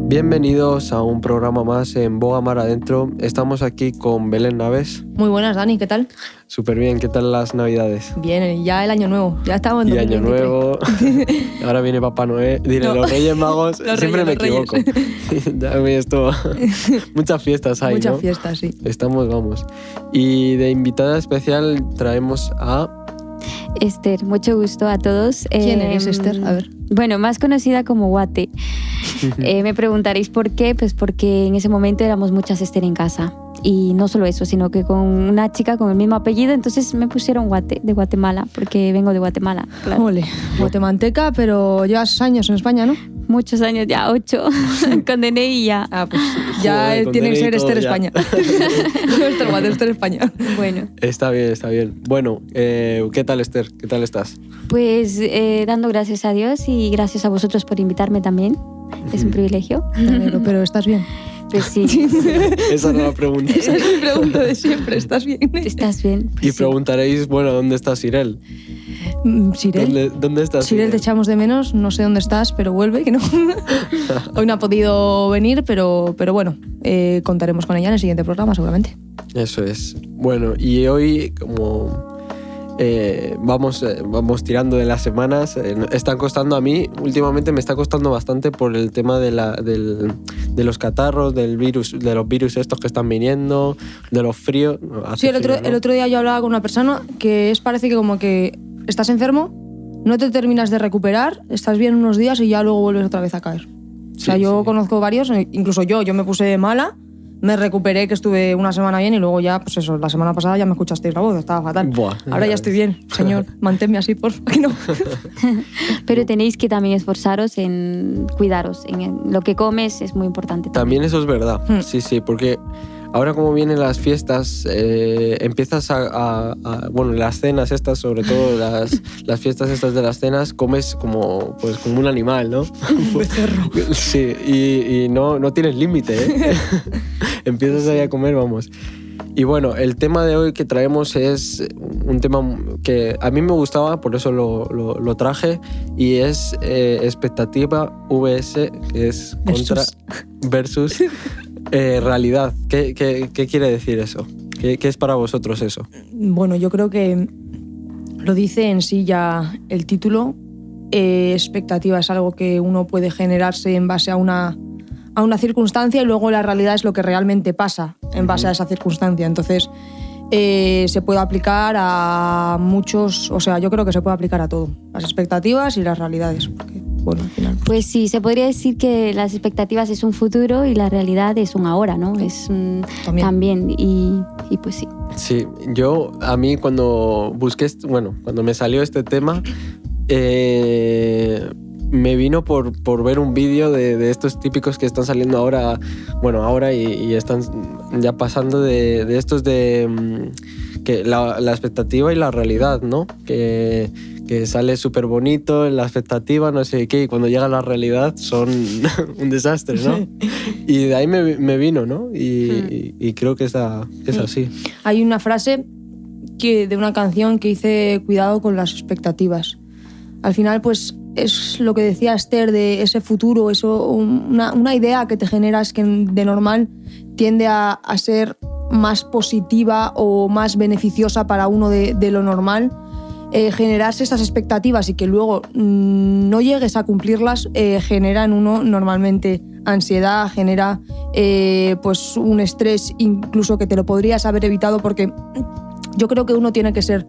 Bienvenidos a un programa más en Boga Mar Adentro. Estamos aquí con Belén Naves. Muy buenas, Dani, ¿qué tal? Súper bien, ¿qué tal las Navidades? Bien, ya el año nuevo, ya estamos en 2023. Y año nuevo, ahora viene Papá Noel, los Reyes Magos, siempre me equivoco. Ya esto, muchas fiestas hay, Muchas ¿no? fiestas, sí. Estamos, vamos. Y de invitada especial traemos a... Esther, mucho gusto a todos. ¿Quién eres, Esther? A ver. Bueno, más conocida como Guate. Me preguntaréis por qué, pues porque en ese momento éramos muchas Esther en casa. Y no solo eso, sino que con una chica con el mismo apellido, entonces me pusieron Guate, de Guatemala, porque vengo de Guatemala. Claro. Ole, guatemalteca, pero llevas años en España, ¿no? Muchos años ya, 8, con DNI ya. Ah, pues ya Joder, tiene que ser todo, Esther ya. España. No Esther Guate, Esther España. Bueno. Está bien, está bien. Bueno, ¿qué tal, Esther? ¿Qué tal estás? Pues dando gracias a Dios y gracias a vosotros por invitarme también. Es un privilegio. Pero ¿estás bien? Pues sí. Esa era la pregunta. Esa es mi pregunta de siempre, ¿estás bien? ¿Estás bien? Pues Y sí. preguntaréis, bueno, ¿dónde está Sirel? Sirel. ¿Dónde está Sirel, te echamos de menos, no sé dónde estás, pero vuelve, que no. Hoy no ha podido venir, pero bueno, contaremos con ella en el siguiente programa seguramente. Eso es. Bueno, y hoy como vamos tirando de las semanas, están costando a mí, últimamente me está costando bastante por el tema de los catarros, del virus, de los virus estos que están viniendo, de los fríos. Sí, el otro día yo hablaba con una persona que parece que como que estás enfermo, no te terminas de recuperar, estás bien unos días y ya luego vuelves otra vez a caer. O sea, yo conozco varios, incluso yo me puse mala, me recuperé, que estuve una semana bien y luego ya, pues eso, la semana pasada ya me escuchasteis la voz, estaba fatal. Buah, ahora ya estoy bien, señor, manténme así, por favor, que no. Pero tenéis que también esforzaros en cuidaros, en lo que comes es muy importante. También eso es verdad, sí, porque ahora como vienen las fiestas, empiezas bueno, las cenas estas, sobre todo las fiestas estas de las cenas, comes como un animal, ¿no? Un becerro. Sí, y no tienes límite, ¿eh? Empiezas ahí a comer, vamos. Y bueno, el tema de hoy que traemos es un tema que a mí me gustaba, por eso lo traje, y es expectativa vs, que es contra versus realidad. ¿Qué quiere decir eso? ¿Qué es para vosotros eso? Bueno, yo creo que lo dice en sí ya el título. Expectativa es algo que uno puede generarse en base a una circunstancia y luego la realidad es lo que realmente pasa en base a esa circunstancia. Entonces, se puede aplicar a muchos, o sea, yo creo que se puede aplicar a todo, las expectativas y las realidades, porque, bueno, al final... Pues sí, se podría decir que las expectativas es un futuro y la realidad es un ahora, ¿no? Es también y pues sí. Sí, a mí cuando cuando me salió este tema, me vino por ver un vídeo de estos típicos que están saliendo ahora y están ya pasando de estos de que la expectativa y la realidad, ¿no? Que sale súper bonito la expectativa, no sé qué, y cuando llega la realidad son un desastre, ¿no? Y de ahí me vino, ¿no? Y creo que es así. Hay una frase de una canción que dice cuidado con las expectativas. Al final, pues, es lo que decía Esther de ese futuro, una idea que te generas que de normal tiende a ser más positiva o más beneficiosa para uno de lo normal. Generarse esas expectativas y que luego no llegues a cumplirlas genera en uno normalmente ansiedad, genera pues un estrés incluso que te lo podrías haber evitado, porque yo creo que uno tiene que ser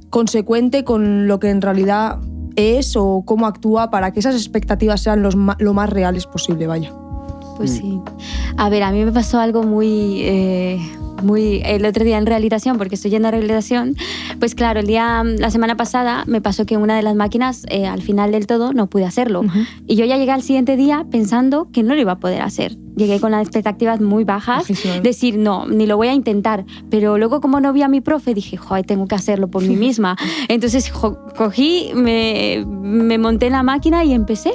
consecuente con lo que en realidad es o cómo actúa para que esas expectativas sean lo más reales posible, vaya. Pues sí. A ver, a mí me pasó algo muy el otro día en rehabilitación, porque estoy yendo a rehabilitación. Pues claro, la semana pasada me pasó que una de las máquinas al final del todo no pude hacerlo. Y yo ya llegué al siguiente día pensando que no lo iba a poder hacer. Llegué con las expectativas muy bajas, decir no, ni lo voy a intentar. Pero luego, como no vi a mi profe, dije, joder, tengo que hacerlo por mí misma. Entonces cogí, me monté en la máquina y empecé.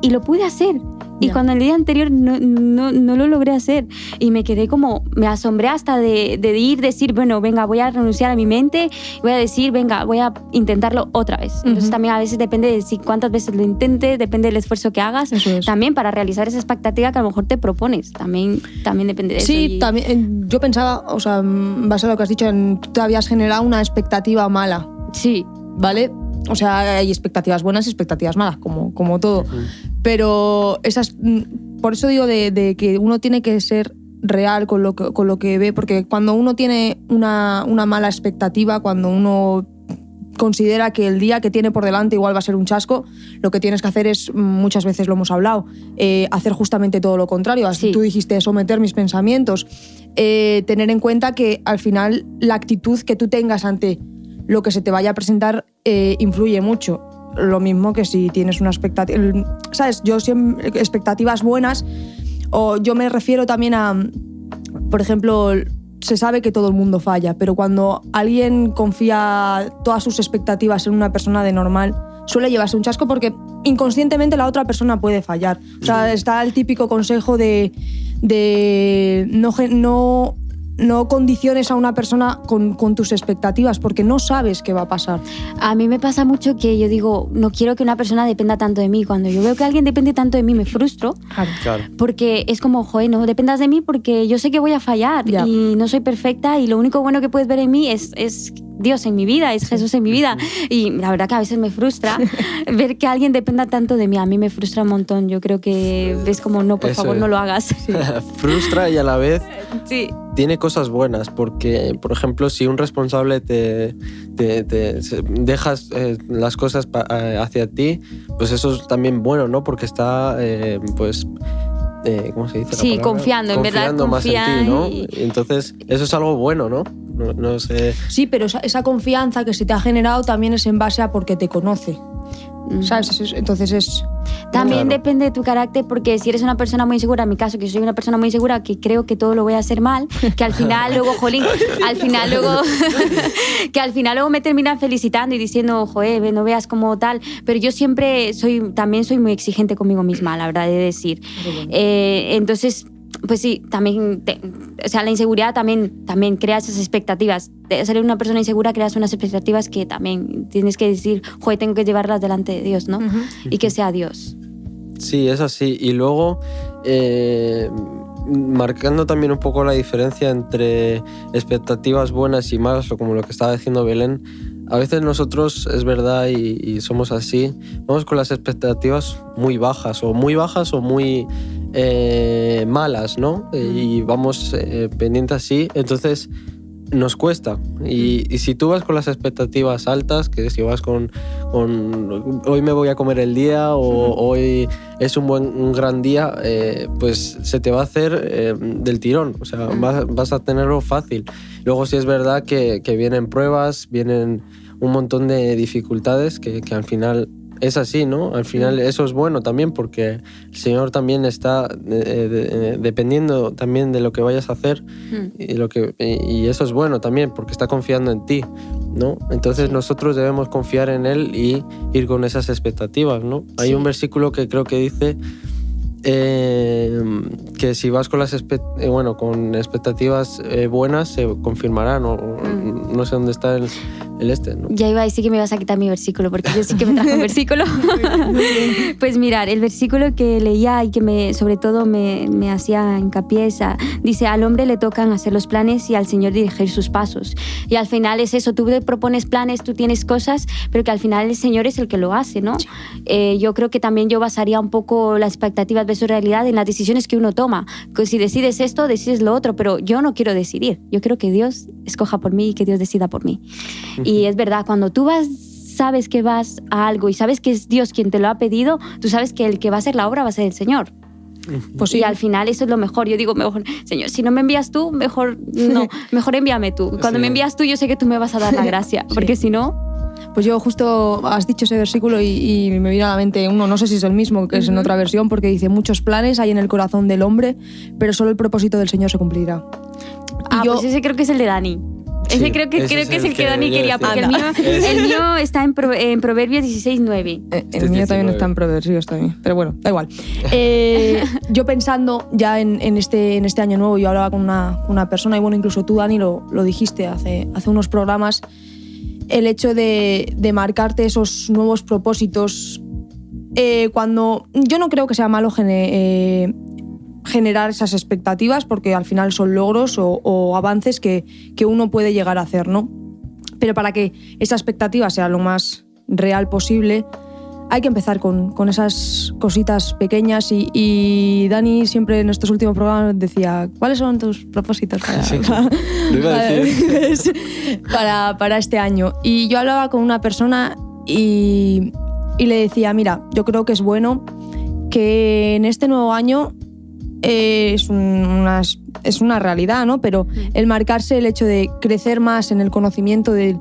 Y lo pude hacer. Y Ya. cuando el día anterior no lo logré hacer. Y me quedé como, me asombré hasta de decir, bueno, venga, voy a renunciar a mi mente, voy a decir, venga, voy a intentarlo otra vez. Entonces también a veces depende de cuántas veces lo intentes, depende del esfuerzo que hagas. Eso es. También para realizar esa expectativa que a lo mejor te propones. También depende de eso. Sí, también yo pensaba, o sea, en base a lo que has dicho, tú te habías generado una expectativa mala, Sí. ¿vale? O sea, hay expectativas buenas y expectativas malas, como todo. Pero por eso digo de que uno tiene que ser real con lo que ve, porque cuando uno tiene una mala expectativa, cuando uno considera que el día que tiene por delante igual va a ser un chasco, lo que tienes que hacer es, muchas veces lo hemos hablado, hacer justamente todo lo contrario. Sí. Tú dijiste someter mis pensamientos, tener en cuenta que al final la actitud que tú tengas ante lo que se te vaya a presentar influye mucho. Lo mismo que si tienes una expectativa, ¿sabes? Yo siempre, expectativas buenas, o yo me refiero también a, por ejemplo, se sabe que todo el mundo falla, pero cuando alguien confía todas sus expectativas en una persona de normal, suele llevarse un chasco porque inconscientemente la otra persona puede fallar. O sea, está el típico consejo de no condiciones a una persona con tus expectativas, porque no sabes qué va a pasar. A mí me pasa mucho que yo digo, no quiero que una persona dependa tanto de mí. Cuando yo veo que alguien depende tanto de mí, me frustro. Claro. Porque es como, joder, no dependas de mí porque yo sé que voy a fallar Ya. y no soy perfecta y lo único bueno que puedes ver en mí es Dios en mi vida, es Jesús en mi vida. Y la verdad que a veces me frustra ver que alguien dependa tanto de mí. A mí me frustra un montón. Yo creo que es como, no, por Eso favor, es. no lo hagas. Frustra y a la vez Sí. tiene cosas buenas, porque, por ejemplo, si un responsable te dejas las cosas hacia ti, pues eso es también bueno, ¿no? Porque está, pues... ¿cómo se dice la Sí, palabra? confiando, en verdad, Confiando más en confía ti, ¿no? y- Entonces, eso es algo bueno, ¿no? No sé... Sí, pero esa confianza que se te ha generado también es en base a porque te conoce. ¿Sabes? Entonces es... También Claro. depende de tu carácter, porque si eres una persona muy insegura, en mi caso, que soy una persona muy insegura, que creo que todo lo voy a hacer mal, que al final luego, jolín, que al final luego me terminan felicitando y diciendo, joder, no veas como tal, pero yo siempre también soy muy exigente conmigo misma, la verdad, de decir. Entonces, pues sí, también, o sea, la inseguridad también crea esas expectativas. De ser una persona insegura creas unas expectativas que también tienes que decir, joder, tengo que llevarlas delante de Dios, ¿no? Y que sea Dios. Sí, es así. Y luego, marcando también un poco la diferencia entre expectativas buenas y malas, o como lo que estaba diciendo Belén, a veces nosotros, es verdad, y somos así, vamos con las expectativas muy bajas o muy malas, ¿no? Y vamos pendientes así, entonces nos cuesta. Y si tú vas con las expectativas altas, que si vas con hoy me voy a comer el día o hoy es un gran día, pues se te va a hacer del tirón, o sea, vas a tenerlo fácil. Luego sí es verdad que vienen pruebas, vienen un montón de dificultades que al final es así, ¿no? Al final eso es bueno también, porque el Señor también está dependiendo también de lo que vayas a hacer y eso es bueno también, porque está confiando en ti, ¿no? Entonces nosotros debemos confiar en Él y ir con esas expectativas, ¿no? Hay un versículo que creo que dice que si vas con con expectativas buenas se confirmarán, no sé dónde está el ¿no? Ya iba a decir que me ibas a quitar mi versículo, porque yo sí que me traje un versículo. Pues mirar, el versículo que leía y que sobre todo me hacía hincapié dice, al hombre le tocan hacer los planes y al Señor dirigir sus pasos. Y al final es eso, tú te propones planes, tú tienes cosas, pero que al final el Señor es el que lo hace, ¿no? Sí. Yo creo que también yo basaría un poco las expectativas versus realidad en las decisiones que uno toma. Que si decides esto, decides lo otro, pero yo no quiero decidir. Yo quiero que Dios escoja por mí y que Dios decida por mí. Y es verdad, cuando tú sabes que vas a algo y sabes que es Dios quien te lo ha pedido, tú sabes que el que va a hacer la obra va a ser el Señor. Pues sí. Y al final eso es lo mejor. Yo digo, mejor, Señor, si no me envías tú, mejor envíame tú. Cuando me envías tú, yo sé que tú me vas a dar la gracia, porque si no... Pues yo justo has dicho ese versículo y me viene a la mente uno, no sé si es el mismo, que es en otra versión, porque dice, muchos planes hay en el corazón del hombre, pero solo el propósito del Señor se cumplirá. Pues ese creo que es el de Dani. Ese creo que es el que Dani quería, porque el mío está en Proverbios 16:9. El mío también está en Proverbios también, pero bueno, da igual. Yo pensando ya en este año nuevo, yo hablaba con una persona, y bueno, incluso tú, Dani, lo dijiste hace unos programas, el hecho de marcarte esos nuevos propósitos, cuando yo no creo que sea malo generar esas expectativas, porque al final son logros o avances que uno puede llegar a hacer, ¿no? Pero para que esa expectativa sea lo más real posible, hay que empezar con esas cositas pequeñas, y Dani siempre en estos últimos programas decía, ¿cuáles son tus propósitos para este año? Y yo hablaba con una persona y le decía, mira, yo creo que es bueno que en este nuevo año es una realidad, ¿no? Pero el marcarse el hecho de crecer más en el conocimiento del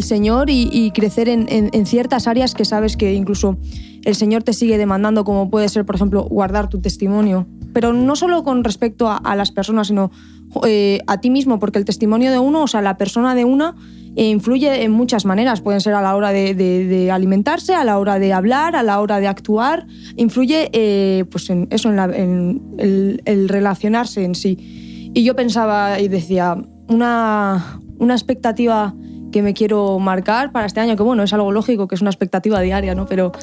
Señor y crecer en ciertas áreas que sabes que incluso el Señor te sigue demandando, como puede ser, por ejemplo, guardar tu testimonio. Pero no solo con respecto a las personas, sino a ti mismo, porque el testimonio de uno, o sea, la persona de una, influye en muchas maneras. Pueden ser a la hora de alimentarse, a la hora de hablar, a la hora de actuar. Influye pues en eso, en el relacionarse en sí. Y yo pensaba y decía, una expectativa que me quiero marcar para este año, que bueno, es algo lógico, que es una expectativa diaria, ¿no? Pero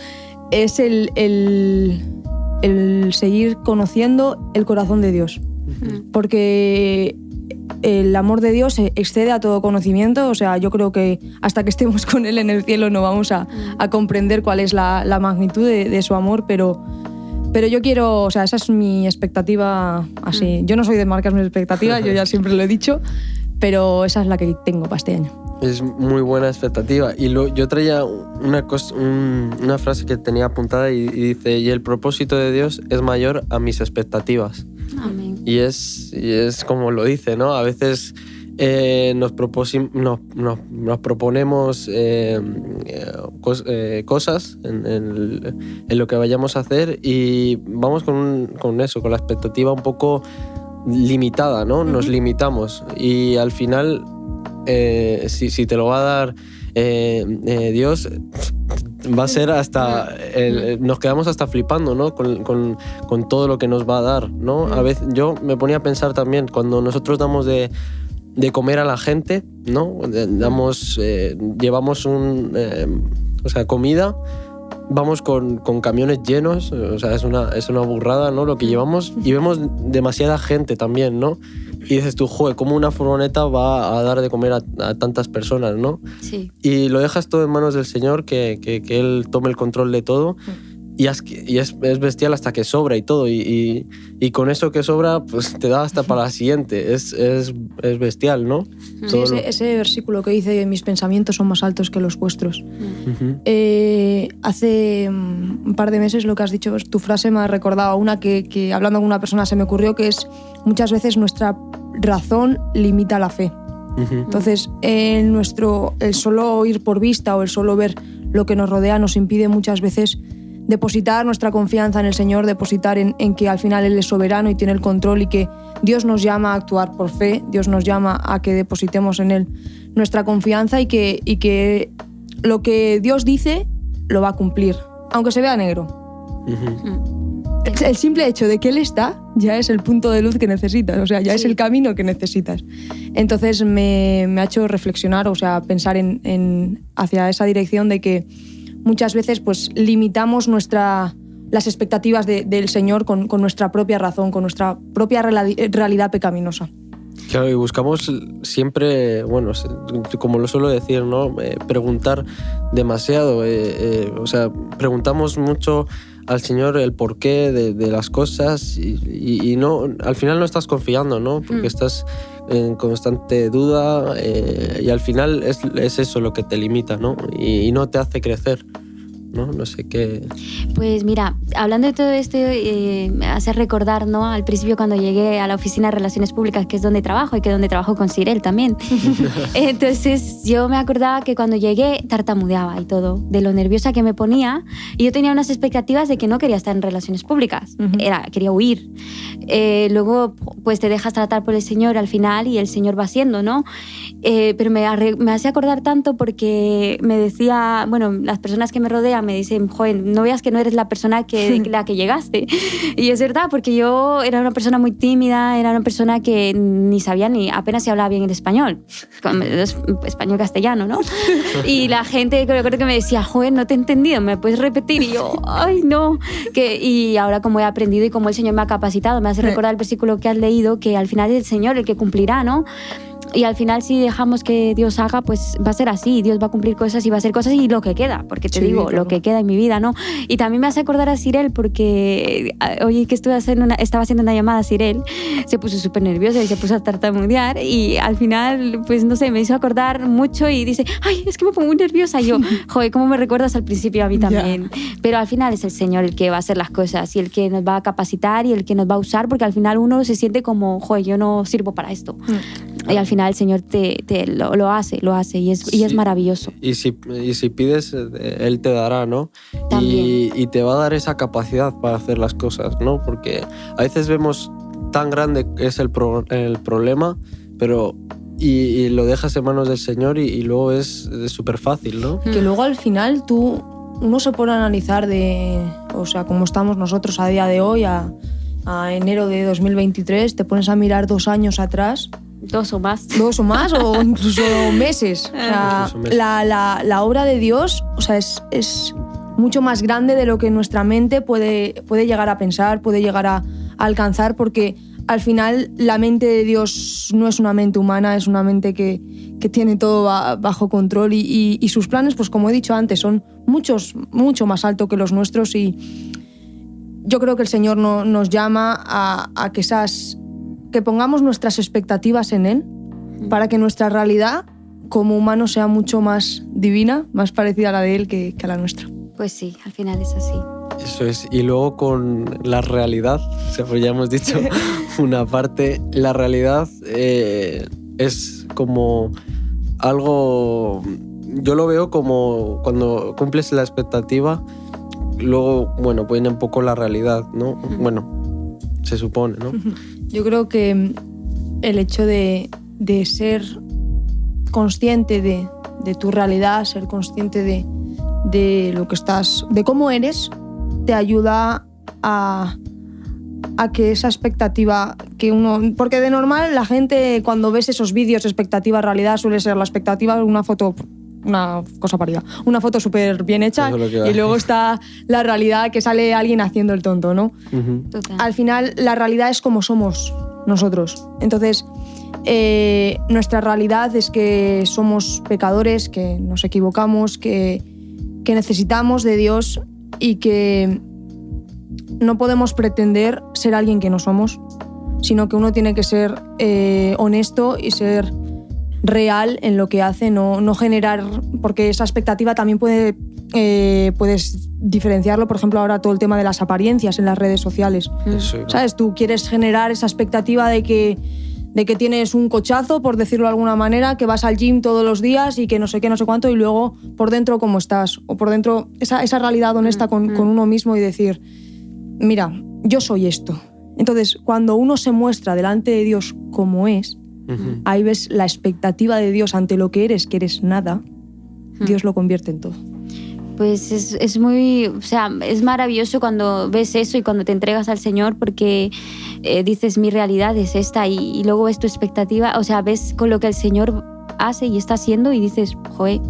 es el seguir conociendo el corazón de Dios. Porque el amor de Dios excede a todo conocimiento. O sea, yo creo que hasta que estemos con Él en el cielo no vamos a comprender cuál es la magnitud de su amor, pero yo quiero, o sea, esa es mi expectativa así. Yo no soy de marcar mis expectativas, yo ya siempre lo he dicho, pero esa es la que tengo para este año. Es muy buena expectativa. Y yo traía una frase que tenía apuntada y dice, y el propósito de Dios es mayor a mis expectativas. Amén. Y es como lo dice, ¿no? A veces nos proponemos cosas en lo que vayamos a hacer, y vamos con eso, con la expectativa un poco limitada, ¿no? Nos limitamos, y al final si te lo va a dar Dios, va a ser hasta nos quedamos hasta flipando, ¿no? con todo lo que nos va a dar, ¿no? A veces yo me ponía a pensar también, cuando nosotros damos de comer a la gente, ¿no? Llevamos comida, vamos con camiones llenos, o sea, es una burrada, ¿no? Lo que llevamos, y vemos demasiada gente también, ¿no? Y dices tú, joder, ¿cómo una furgoneta va a dar de comer a tantas personas, ¿no? Sí. Y lo dejas todo en manos del Señor, que Él tome el control de todo. Y es bestial hasta que sobra y todo. Y con eso que sobra, pues te da hasta para la siguiente. Es bestial, ¿no? Sí, ese versículo que dice, mis pensamientos son más altos que los vuestros. Hace un par de meses lo que has dicho, tu frase me ha recordado a una que hablando con una persona se me ocurrió, que es, muchas veces nuestra razón limita la fe. Entonces, el solo ir por vista o el solo ver lo que nos rodea nos impide muchas veces depositar nuestra confianza en el Señor, depositar en que al final Él es soberano y tiene el control, y que Dios nos llama a actuar por fe, Dios nos llama a que depositemos en Él nuestra confianza, y que lo que Dios dice lo va a cumplir, aunque se vea negro. El simple hecho de que Él está ya es el punto de luz que necesitas, o sea, ya es el camino que necesitas. Entonces me ha hecho reflexionar, o sea, pensar hacia esa dirección de que muchas veces pues limitamos las expectativas del Señor con nuestra propia razón, con nuestra propia realidad pecaminosa. Claro, y buscamos siempre, bueno, como lo suelo decir, ¿no? Preguntar demasiado. O sea, preguntamos mucho al Señor el porqué de las cosas, y no, al final no estás confiando, ¿no? Porque estás en constante duda, y al final es eso lo que te limita, ¿no? Y no te hace crecer. ¿no? No sé qué... Pues mira, hablando de todo esto, me hace recordar, ¿no? Al principio cuando llegué a la oficina de Relaciones Públicas, que es donde trabajo y que es donde trabajo con Cyrel también. Entonces yo me acordaba que cuando llegué tartamudeaba y todo, de lo nerviosa que me ponía, y yo tenía unas expectativas de que no quería estar en Relaciones Públicas, quería huir. Luego pues te dejas tratar por el Señor al final y el Señor va haciendo, ¿no? Pero me hacía acordar tanto porque me decía, bueno, las personas que me rodean me dicen, joder, no veas que no eres la persona la que llegaste. Y es verdad, porque yo era una persona muy tímida, era una persona que ni sabía ni apenas si hablaba bien el español, español castellano, ¿no? Y la gente creo que me decía, joder, no te he entendido, ¿me puedes repetir? Y yo, ay, no. Y ahora como he aprendido y como el Señor me ha capacitado, me hace recordar el versículo que has leído, que al final es el Señor el que cumplirá, ¿no? Y al final si dejamos que Dios haga, pues va a ser así, Dios va a cumplir cosas y va a hacer cosas y lo que queda, porque te digo, claro, lo que queda en mi vida, ¿no? Y también me hace acordar a Cyrel porque oye, que estaba haciendo una llamada a Cyrel, se puso súper nerviosa y se puso a tartamudear y al final, pues no sé, me hizo acordar mucho y dice, ay, es que me pongo muy nerviosa. Y yo, joder, ¿cómo me recuerdas al principio a mí también? Pero al final es el Señor el que va a hacer las cosas y el que nos va a capacitar y el que nos va a usar, porque al final uno se siente como, joder, yo no sirvo para esto. Y al final el Señor lo hace y es maravilloso. Y si pides, Él te dará, ¿no? Y te va a dar esa capacidad para hacer las cosas, ¿no? Porque a veces vemos tan grande es el problema, pero y lo dejas en manos del Señor y luego es súper fácil, ¿no? Que luego al final uno se pone a analizar o sea, cómo estamos nosotros a día de hoy, a enero de 2023, te pones a mirar 2 años atrás. 2 o más. 2 o más, o incluso meses. O sea, la obra de Dios, o sea, es mucho más grande de lo que nuestra mente puede llegar a pensar, puede llegar a alcanzar, porque al final la mente de Dios no es una mente humana, es una mente que tiene todo bajo control y sus planes, pues como he dicho antes, son mucho más altos que los nuestros, y yo creo que el Señor nos llama a que pongamos nuestras expectativas en Él para que nuestra realidad como humanos sea mucho más divina, más parecida a la de Él que a la nuestra. Pues sí, al final es así. Eso es. Y luego con la realidad, ya hemos dicho una parte, la realidad es como algo, yo lo veo como cuando cumples la expectativa, luego, bueno, viene un poco la realidad, ¿no? Bueno, se supone, ¿no? Yo creo que el hecho de ser consciente de tu realidad, ser consciente de lo que estás, de cómo eres, te ayuda a que esa expectativa que uno... Porque de normal la gente, cuando ves esos vídeos, expectativa, realidad, suele ser la expectativa una foto... Una cosa parecida. Una foto súper bien hecha y luego está la realidad, que sale alguien haciendo el tonto, ¿no? Uh-huh. Al final, la realidad es como somos nosotros. Entonces, nuestra realidad es que somos pecadores, que nos equivocamos, que necesitamos de Dios y que no podemos pretender ser alguien que no somos, sino que uno tiene que ser honesto y ser real en lo que hace, no generar, porque esa expectativa también puedes diferenciarlo, por ejemplo, ahora todo el tema de las apariencias en las redes sociales. Sí. ¿Sabes? Tú quieres generar esa expectativa de que tienes un cochazo, por decirlo de alguna manera, que vas al gym todos los días y que no sé qué, no sé cuánto, y luego por dentro cómo estás, o por dentro esa realidad honesta con uno mismo y decir, mira, yo soy esto. Entonces, cuando uno se muestra delante de Dios como es, uh-huh, ahí ves la expectativa de Dios ante lo que eres nada, Dios lo convierte en todo. Pues es muy, o sea, es maravilloso cuando ves eso y cuando te entregas al Señor, porque dices, mi realidad es esta, y luego ves tu expectativa, o sea, ves con lo que el Señor hace y está haciendo y dices, joder,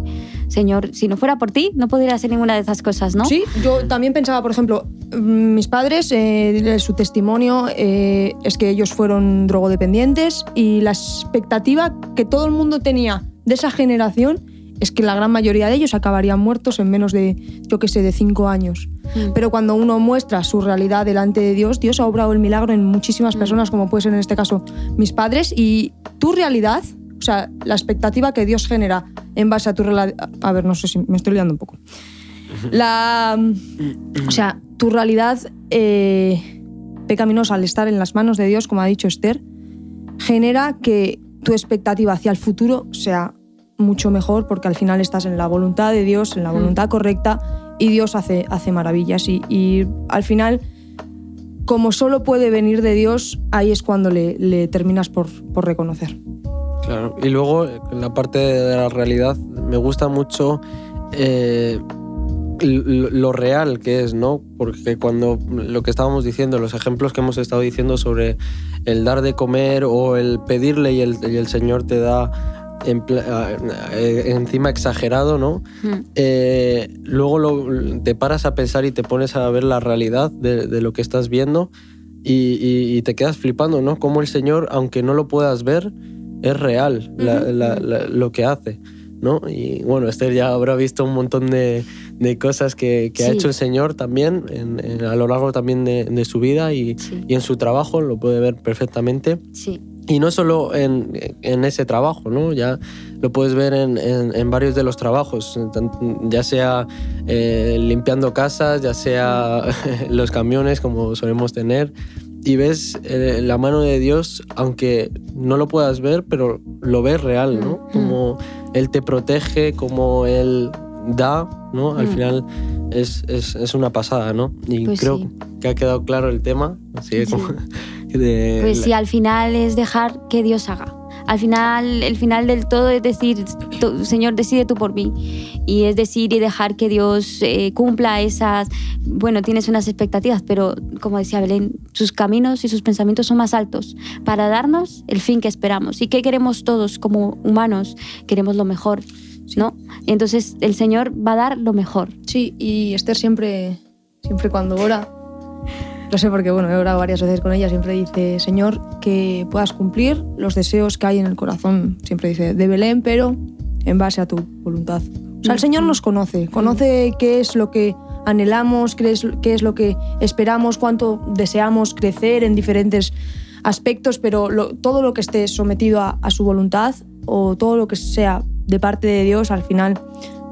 Señor, si no fuera por ti, no podría hacer ninguna de esas cosas, ¿no? Sí, yo también pensaba, por ejemplo, mis padres, su testimonio es que ellos fueron drogodependientes, y la expectativa que todo el mundo tenía de esa generación es que la gran mayoría de ellos acabarían muertos en menos de, yo qué sé, de 5 años. Pero cuando uno muestra su realidad delante de Dios, Dios ha obrado el milagro en muchísimas personas, como puede ser en este caso mis padres, y tu realidad, o sea, la expectativa que Dios genera en base a tu realidad... A ver, no sé si me estoy liando un poco. O sea, tu realidad pecaminosa al estar en las manos de Dios, como ha dicho Esther, genera que tu expectativa hacia el futuro sea mucho mejor, porque al final estás en la voluntad de Dios, en la voluntad correcta, y Dios hace maravillas. Y al final, como solo puede venir de Dios, ahí es cuando le terminas por reconocer. Claro, y luego en la parte de la realidad me gusta mucho lo real que es, ¿no? Porque cuando lo que estábamos diciendo, los ejemplos que hemos estado diciendo sobre el dar de comer o el pedirle y el Señor te da encima exagerado, ¿no? Luego te paras a pensar y te pones a ver la realidad de lo que estás viendo y te quedas flipando, ¿no? Cómo el Señor, aunque no lo puedas ver, es real lo que hace, ¿no? Y bueno, Esther ya habrá visto un montón de cosas que ha hecho el Señor también a lo largo también de su vida y en su trabajo, lo puede ver perfectamente. Sí. Y no solo en ese trabajo, ¿no? Ya lo puedes ver en varios de los trabajos, ya sea limpiando casas, ya sea los camiones como solemos tener, y ves la mano de Dios, aunque no lo puedas ver, pero lo ves real, ¿no? Como Él te protege, como Él da, ¿no? Al final es una pasada, ¿no? Y pues creo que ha quedado claro el tema. Así como pues sí, al final es dejar que Dios haga. Al final, el final del todo es decir, Señor, decide tú por mí. Y es decir y dejar que Dios cumpla esas... Bueno, tienes unas expectativas, pero como decía Belén, sus caminos y sus pensamientos son más altos para darnos el fin que esperamos. ¿Y qué queremos todos como humanos? Queremos lo mejor, ¿no? Entonces el Señor va a dar lo mejor. Sí, y Esther siempre cuando ora... No sé, porque bueno, he orado varias veces con ella, siempre dice, Señor, que puedas cumplir los deseos que hay en el corazón, siempre dice, de Belén, pero en base a tu voluntad. O sea, el Señor nos conoce qué es lo que anhelamos, qué es lo que esperamos, cuánto deseamos crecer en diferentes aspectos, pero todo lo que esté sometido a su voluntad o todo lo que sea de parte de Dios, al final,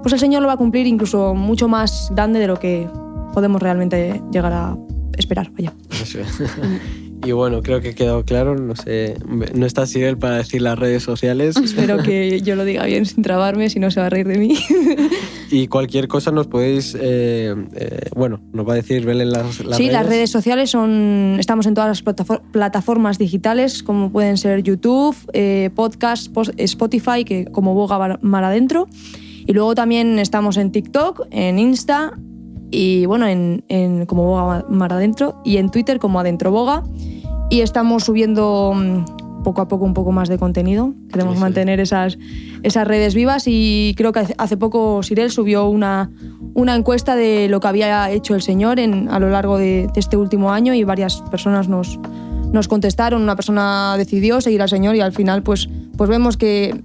pues el Señor lo va a cumplir incluso mucho más grande de lo que podemos realmente llegar a esperar, vaya. Y bueno, creo que ha quedado claro, no sé, no está Sirel para decir las redes sociales. Espero que yo lo diga bien sin trabarme, si no se va a reír de mí. Y cualquier cosa nos podéis, nos va a decir Belén las redes. Sí, las redes sociales estamos en todas las plataformas digitales, como pueden ser YouTube, podcast, Spotify, que como Boga Mar Adentro. Y luego también estamos en TikTok, en Insta, y bueno, en como Boga Mar Adentro, y en Twitter como Adentro Boga, y estamos subiendo poco a poco un poco más de contenido. Queremos mantener esas redes vivas, y creo que hace poco Sirel subió una encuesta de lo que había hecho el Señor a lo largo de este último año, y varias personas nos contestaron. Una persona decidió seguir al Señor, y al final pues vemos que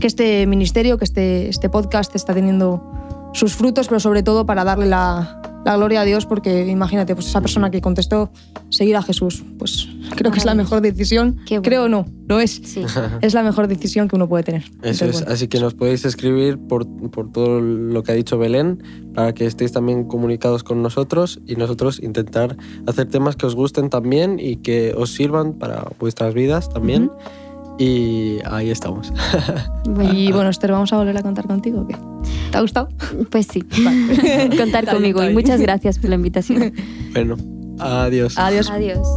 este ministerio, que este podcast está teniendo sus frutos, pero sobre todo para darle la gloria a Dios, porque imagínate, pues esa persona que contestó seguir a Jesús, pues creo que es la mejor decisión. Bueno. Creo no, lo es. Sí. Es la mejor decisión que uno puede tener. Eso entonces, es, bueno. Así que nos podéis escribir por todo lo que ha dicho Belén, para que estéis también comunicados con nosotros, y nosotros intentar hacer temas que os gusten también y que os sirvan para vuestras vidas también. Y ahí estamos. Y bueno, Esther, ¿vamos a volver a contar contigo o qué? ¿Te ha gustado? Pues sí, vale. Contar conmigo. Y muchas gracias por la invitación. Bueno, adiós. Adiós. Adiós.